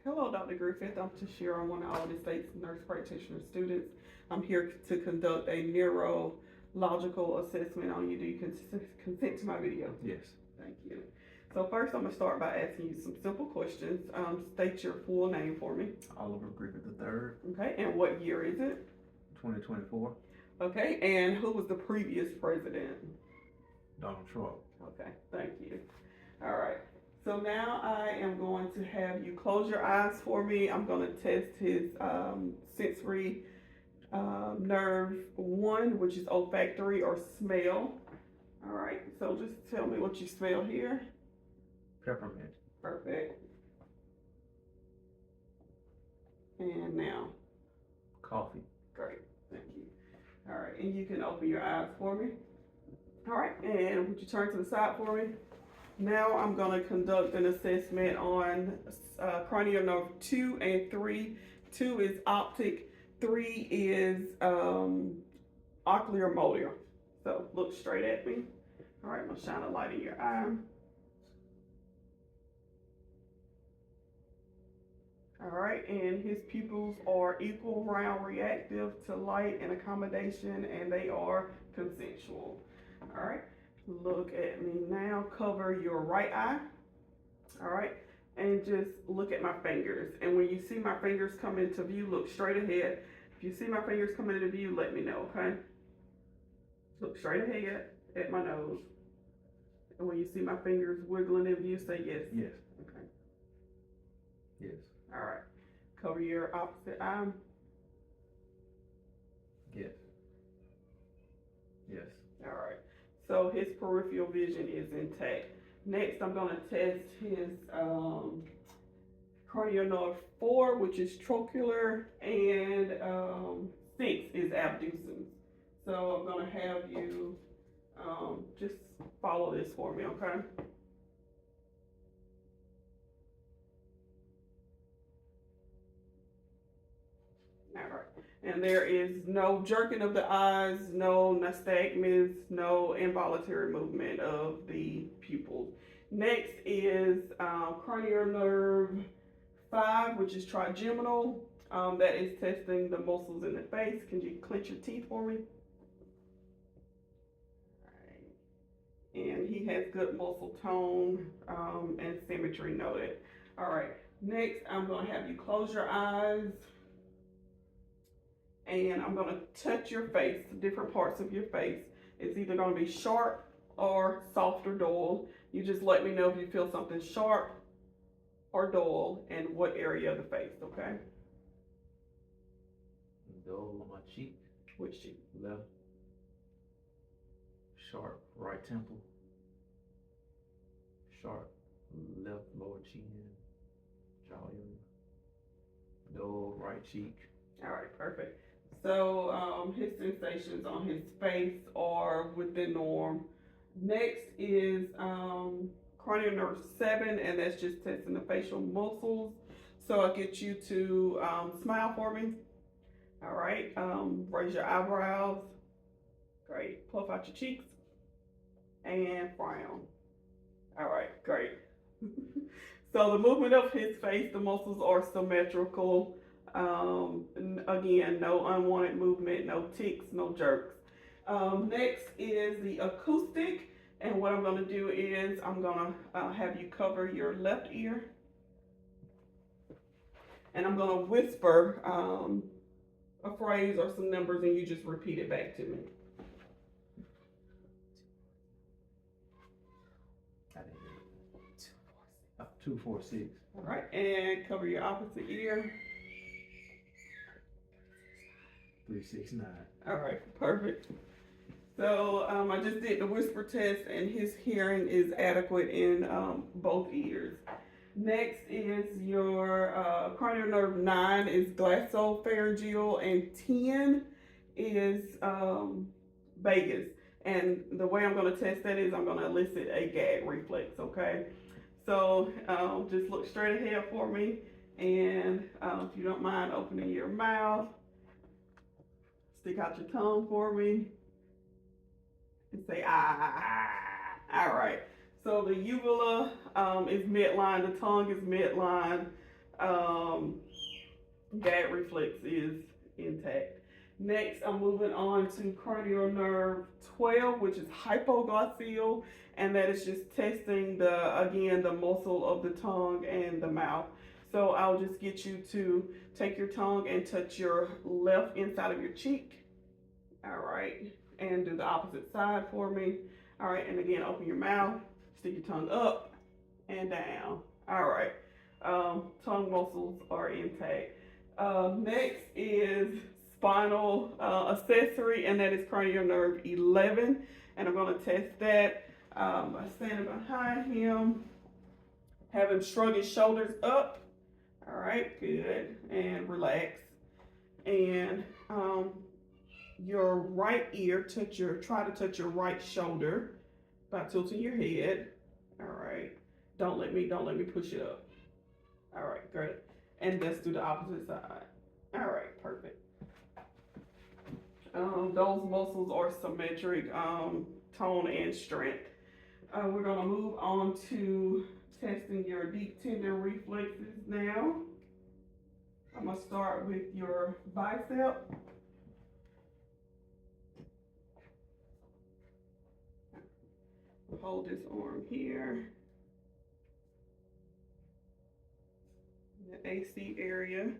Hello, Dr. Griffith. I'm Tashira. I'm one of Albany State's nurse practitioner students. I'm here to conduct a neurological assessment on you. Do you consent to my video? Yes. Thank you. So first, I'm going to start by asking you some simple questions. State your full name for me. Oliver Griffith III, Okay, and what year is it? 2024. Okay, and who was the previous president? Donald Trump. Okay, thank you. All right. So now I am going to have you close your eyes for me. I'm going to test his sensory nerve 1, which is olfactory or smell. All right. So just tell me what you smell here. Peppermint. Perfect. And now. Coffee. Great. Thank you. All right. And you can open your eyes for me. All right. And would you turn to the side for me? Now I'm going to conduct an assessment on cranial nerve 2 and 3. 2 is optic, 3 is ocular motor. So look straight at me. All right, I'm going to shine a light in your eye. All right, and his pupils are equal, round, reactive to light and accommodation, and they are consensual. All right. Look at me now. Cover your right eye. All right. And just look at my fingers. And when you see my fingers come into view, look straight ahead. If you see my fingers come into view, let me know, okay? Look straight ahead at my nose. And when you see my fingers wiggling in view, say yes. Yes. Okay. Yes. All right. Cover your opposite eye. Yes. Yes. All right. So his peripheral vision is intact. Next, I'm going to test his cranial nerve 4, which is trochlear, and 6 is abducens. So I'm going to have you just follow this for me, okay? All right. And there is no jerking of the eyes, no nystagmus, no involuntary movement of the pupils. Next is cranial nerve 5, which is trigeminal. That is testing the muscles in the face. Can you clench your teeth for me? All right. And he has good muscle tone and symmetry noted. All right. Next, I'm going to have you close your eyes. And I'm going to touch your face, different parts of your face. It's either going to be sharp or soft or dull. You just let me know if you feel something sharp or dull and what area of the face, okay? Dull on my cheek. Which cheek? Left. Sharp right temple. Sharp left lower chin. Jaw area. Dull right cheek. All right, perfect. So his sensations on his face are within norm. Next is cranial nerve 7, and that's just testing the facial muscles. So I'll get you to smile for me. All right, raise your eyebrows. Great. Puff out your cheeks and frown. All right, great. So the movement of his face, the muscles are symmetrical. Again, no unwanted movement, no tics, no jerks. Next is the acoustic, and what I'm going to do is I'm going to have you cover your left ear, and I'm going to whisper a phrase or some numbers, and you just repeat it back to me. I didn't hear it. 246. All right, and cover your opposite ear. 369. All right, perfect. So I just did the whisper test, and his hearing is adequate in both ears. Next is your cranial nerve 9 is glossopharyngeal, and 10 is vagus. And the way I'm going to test that is I'm going to elicit a gag reflex, okay? So just look straight ahead for me, and if you don't mind opening your mouth, stick out your tongue for me and say ah. All right. So the uvula is midline, the tongue is midline, That reflex is intact. Next, I'm moving on to cranial nerve 12, which is hypoglossal, and that is just testing the muscle of the tongue and the mouth. So I'll just get you to take your tongue and touch your left inside of your cheek. All right, and do the opposite side for me. All right, and again, open your mouth, stick your tongue up and down. All right, tongue muscles are intact. Next is spinal accessory, and that is cranial nerve 11. And I'm going to test that by standing behind him, have him shrug his shoulders up. All right, good, and relax. And your right ear, try to touch your right shoulder by tilting your head. All right, don't let me push it up. All right, great. And let's do the opposite side. All right, perfect. Those muscles are symmetric, tone and strength. We're gonna move on to testing your deep tendon reflexes now. I'm gonna start with your bicep. Hold this arm here. The AC area.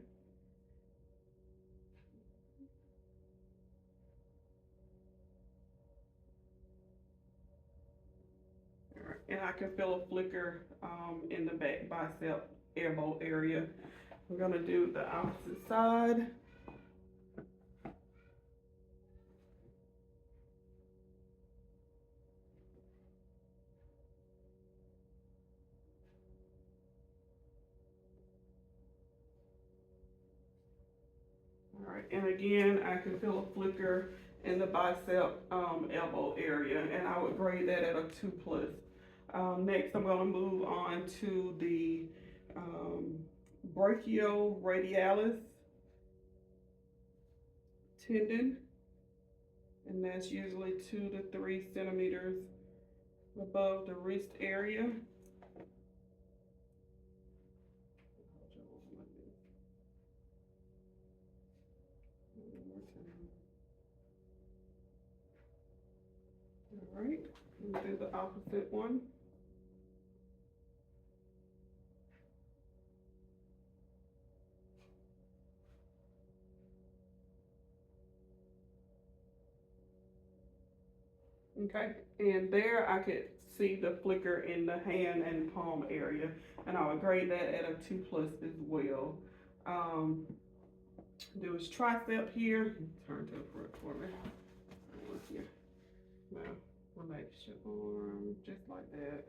All right. And I can feel a flicker in the back bicep elbow area. We're gonna do the opposite side. All right, and again, I can feel a flicker in the bicep elbow area, and I would grade that at a 2+. Next, I'm gonna move on to the brachioradialis tendon, and that's usually 2 to 3 centimeters above the wrist area. All right, we'll do the opposite one. Okay, and there I could see the flicker in the hand and palm area, and I would grade that at a 2+ as well. Do his tricep here. Turn to the front for me. Here. Now, relax your arm just like that.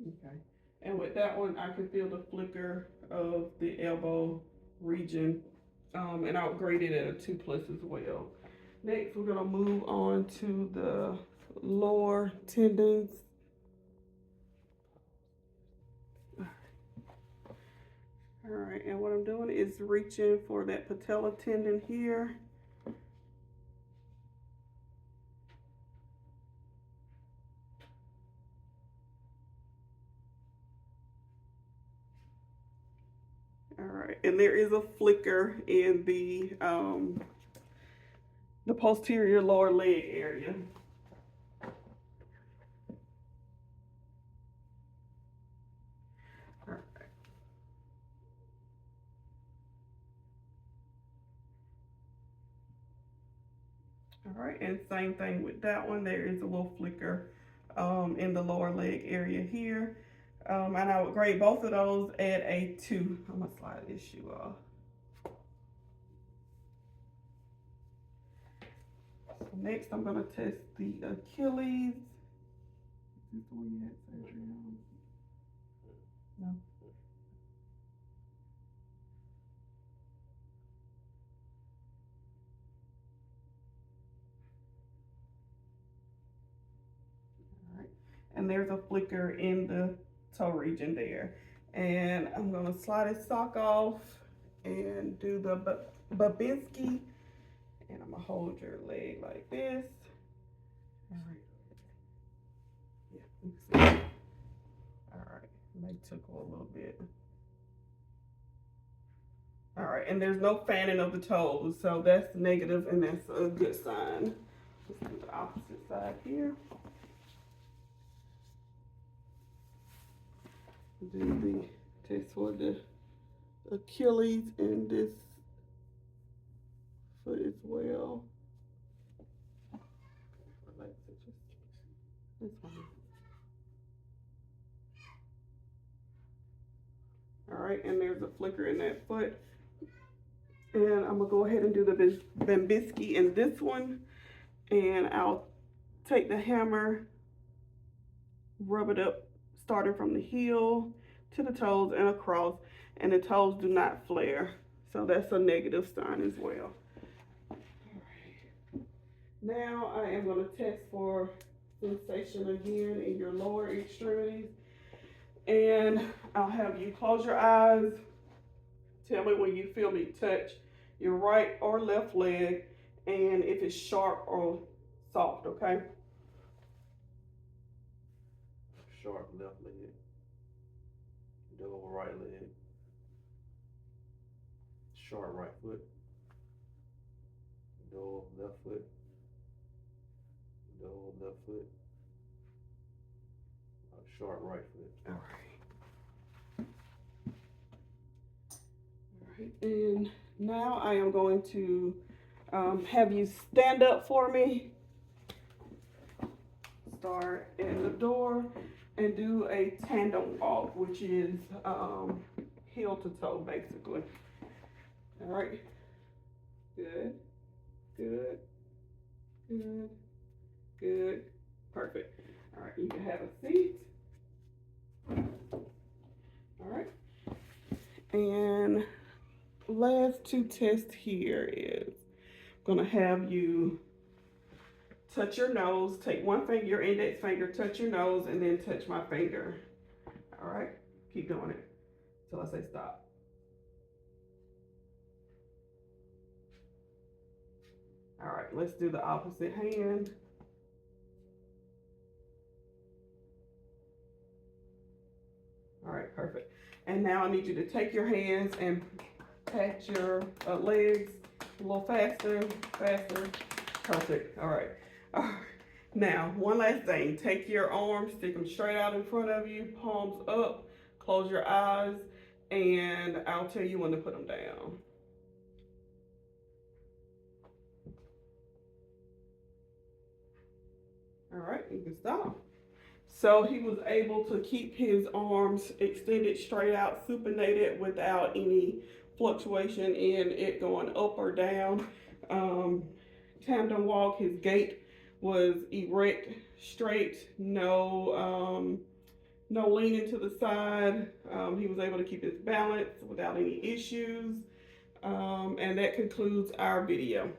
Okay, and with that one, I can feel the flicker of the elbow region, and I'll grade it at a 2+ as well. Next, we're gonna move on to the lower tendons. All right, and what I'm doing is reaching for that patella tendon here. All right, and there is a flicker in the posterior lower leg area. All right. All right, and same thing with that one. There is a little flicker in the lower leg area here. And I would grade both of those at a 2. I'm gonna slide this shoe off. So next, I'm gonna test the Achilles. Is this the one you had surgery on? No. All right. And there's a flicker in the toe region there. And I'm gonna slide his sock off and do the Babinski. And I'm gonna hold your leg like this. All right. Yeah, you can see. All right, may tickle a little bit. All right, and there's no fanning of the toes, so that's negative and that's a good sign. Let's do the opposite side here. Do the test for the Achilles and this foot as well. This one. All right, and there's a flicker in that foot. And I'm gonna go ahead and do the Babinski in this one. And I'll take the hammer, rub it up, starting from the heel to the toes and across. And the toes do not flare. So that's a negative sign as well. All right. Now I am gonna test for sensation again in your lower extremities. And I'll have you close your eyes. Tell me when you feel me touch your right or left leg and if it's sharp or soft, okay? Sharp left leg. Dull right leg. Short right foot. Dull left foot. Dull left foot. Short right foot. All right. All right, and now I am going to have you stand up for me. Start at the door and do a tandem walk, which is heel to toe, basically. All right. Good. Good. Good. Good. Perfect. All right, you can have a seat. All right. And last two tests here is I'm gonna have you touch your nose, take one finger, your index finger, touch your nose, and then touch my finger. All right, keep doing it till I say stop. All right, let's do the opposite hand. All right, perfect. And now I need you to take your hands and pat your legs a little faster, faster. Perfect. All right. All right. Now, one last thing. Take your arms, stick them straight out in front of you, palms up, close your eyes, and I'll tell you when to put them down. All right, you can stop. So he was able to keep his arms extended straight out, supinated without any fluctuation in it going up or down. Tandem walk, his gait was erect, straight, no leaning to the side. He was able to keep his balance without any issues. And that concludes our video.